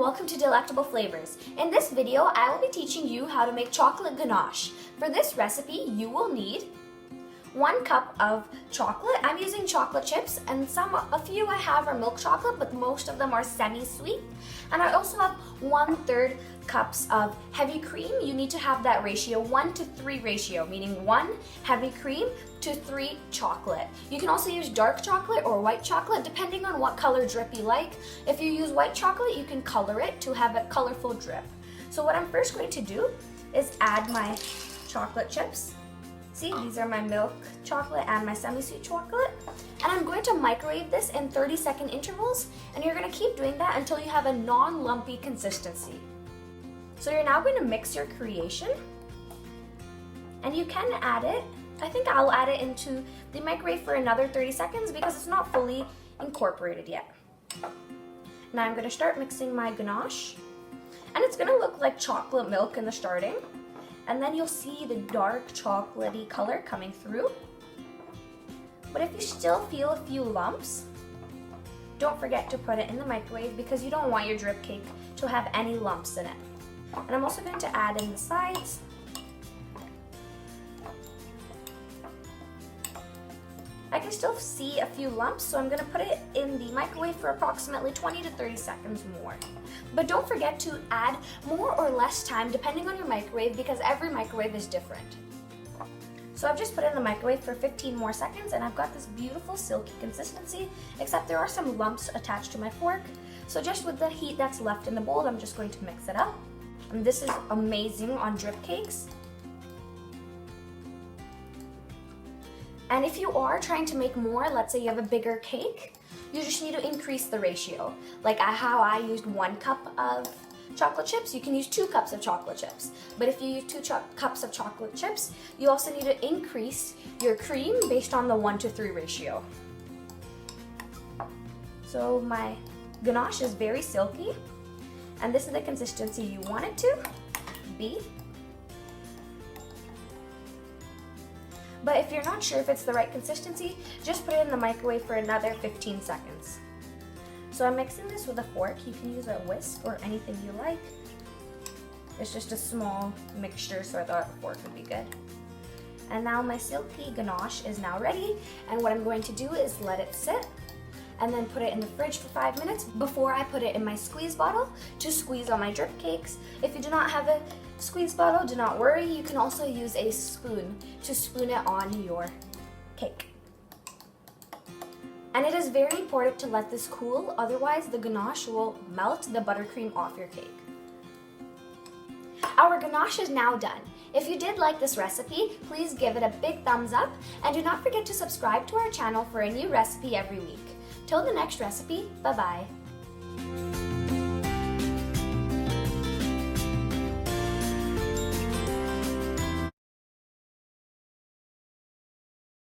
welcome to Delectable Flavors. In this video, I will be teaching you how to make chocolate ganache. For this recipe, you will need 1 cup of chocolate. I'm using chocolate chips, and a few I have are milk chocolate, but most of them are semi-sweet. And I also have 1/3 cups of heavy cream. You need to have that ratio, 1:3 ratio, meaning 1 heavy cream to 3 chocolate. You can also use dark chocolate or white chocolate, depending on what color drip you like. If you use white chocolate, you can color it to have a colorful drip. So what I'm first going to do is add my chocolate chips. See, these are my milk chocolate and my semi-sweet chocolate. And I'm going to microwave this in 30-second intervals, and you're going to keep doing that until you have a non-lumpy consistency. So you're now going to mix your creation, and you can add it. I think I'll add it into the microwave for another 30 seconds because it's not fully incorporated yet. Now I'm going to start mixing my ganache, and it's going to look like chocolate milk in the starting. And then you'll see the dark chocolatey color coming through. But if you still feel a few lumps, don't forget to put it in the microwave because you don't want your drip cake to have any lumps in it. And I'm also going to add in the sides. I can still see a few lumps, so I'm going to put it in the microwave for approximately 20 to 30 seconds more. But don't forget to add more or less time depending on your microwave because every microwave is different. So I've just put it in the microwave for 15 more seconds, and I've got this beautiful silky consistency, except there are some lumps attached to my fork. So just with the heat that's left in the bowl, I'm just going to mix it up. And this is amazing on drip cakes. And if you are trying to make more, let's say you have a bigger cake, you just need to increase the ratio. Like how I used 1 cup of chocolate chips, you can use 2 cups of chocolate chips. But if you use 2 cups of chocolate chips, you also need to increase your cream based on the 1:3 ratio. So my ganache is very silky, and this is the consistency you want it to be. But if you're not sure if it's the right consistency, just put it in the microwave for another 15 seconds. So I'm mixing this with a fork. You can use a whisk or anything you like. It's just a small mixture, so I thought a fork would be good. And now my silky ganache is now ready, and what I'm going to do is let it sit and then put it in the fridge for 5 minutes before I put it in my squeeze bottle to squeeze on my drip cakes. If you do not have a squeeze bottle, do not worry. You can also use a spoon to spoon it on your cake. And it is very important to let this cool, otherwise the ganache will melt the buttercream off your cake. Our ganache is now done. If you did like this recipe, please give it a big thumbs up, and do not forget to subscribe to our channel for a new recipe every week. Till the next recipe, bye-bye.